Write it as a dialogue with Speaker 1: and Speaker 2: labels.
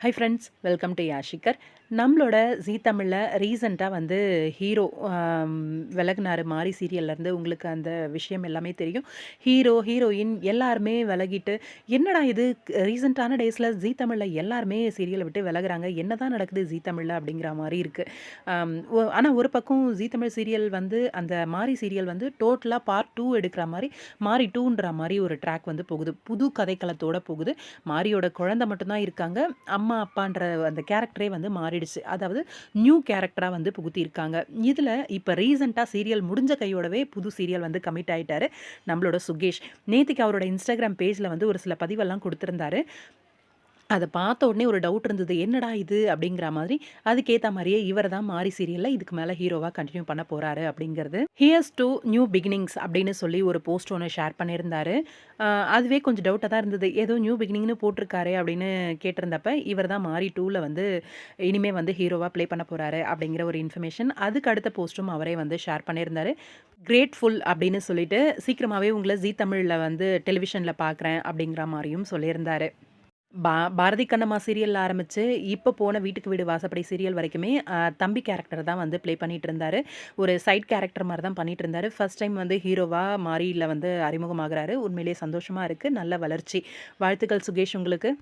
Speaker 1: High friends, welcome to யாஷிகர். நம்மளோட Zee தமிழில் ரீசெண்டாக வந்து ஹீரோ விலகுனாரு மாரி சீரியல்லேருந்து. உங்களுக்கு அந்த விஷயம் எல்லாமே தெரியும். ஹீரோ, ஹீரோயின் எல்லாருமே விலகிட்டு, என்னடா இது ரீசெண்டான டேஸில் ஜீ தமிழில் எல்லாருமே சீரியலை விட்டு விலகுறாங்க, என்ன தான் நடக்குது ஜீ தமிழில் அப்படிங்கிற மாதிரி இருக்குது. ஆனால் ஒரு பக்கம் ஜீ தமிழ் சீரியல் வந்து அந்த மாரி சீரியல் வந்து டோட்டலாக பார்ட் 2 எடுக்கிற மாதிரி, மாரி 2ன்ற மாதிரி ஒரு ட்ராக் வந்து போகுது. புது கதைக்களத்தோடு போகுது. மாரியோட குழந்தை மட்டும்தான் இருக்காங்க. அம்மா, அப்பான்ற அந்த கேரக்டரே வந்து மாறிடுச்சு. அதாவது நியூ கேரக்டரா வந்து புகுத்தியிருக்காங்க. இதுல இப்ப ரீசென்ட்டா சீரியல் முடிஞ்ச கையோடவே புது சீரியல் வந்து கமிட் ஆயிட்டாரு நம்மளோட சுகேஷ். நேத்திக்கு அவரோட Instagram பேஜ்ல வந்து ஒரு சில பதிவெல்லாம் குடுத்திருந்தாரு. அத பார்த்த உடனே ஒரு டவுட் இருந்தது. என்னடா இது? அப்படிங்கிற மாதிரி. அதுக்கேத்த மாரியே இவர் தான் மாரி சீரியல்ல இதுக்கு மேல ஹீரோவா கன்டின்யூ பண்ண போறாரு அப்படிங்கிறது. ஹியர்ஸ் டூ நியூ பிகினிங்ஸ் அப்படின்னு சொல்லி ஒரு போஸ்ட் ஒண்ணு ஷேர் பண்ணியிருந்தாரு. அ அதுவே கொஞ்சம் டவுட்டா தான் இருந்தது. ஏதோ நியூ பிகினிங்னு போட்டிருக்காரே அப்படின்னு கேட்டிருந்தப்ப, இவர் தான் மாரி 2ல வந்து இனிமே வந்து ஹீரோவா ப்ளே பண்ண போறாரு அப்படிங்கிற ஒரு இன்ஃபர்மேஷன். அதுக்கு அடுத்த போஸ்ட்டும் அவரே வந்து ஷேர் பண்ணியிருந்தாரு. கிரேட்ஃபுல் அப்படின்னு சொல்லிட்டு, சீக்கிரமாவே உங்கள ஜீ தமிழ்ல வந்து டெலிவிஷன்ல பார்க்குறேன் அப்படிங்கிற மாரியும் சொல்லியிருந்தாரு. பாரதி கண்ணம்மா சீரியல்ல ஆரம்பிச்சு, இப்ப போன வீட்டுக்கு வீடு வாசப்படி சீரியல் வரைக்குமே தம்பி கேரக்டர் தான் வந்து ப்ளே பண்ணிட்டு இருந்தாரு. ஒரு சைட் கேரக்டர் மாரி தான் பண்ணிட்டு இருந்தாரு. ஃபர்ஸ்ட் டைம் வந்து ஹீரோவா மாரில வந்து அறிமுகமாகுறாரு. உண்மையிலேயே சந்தோஷமா இருக்கு. நல்ல வளர்ச்சி. வாழ்த்துக்கள் சுகேஷ் உங்களுக்கு.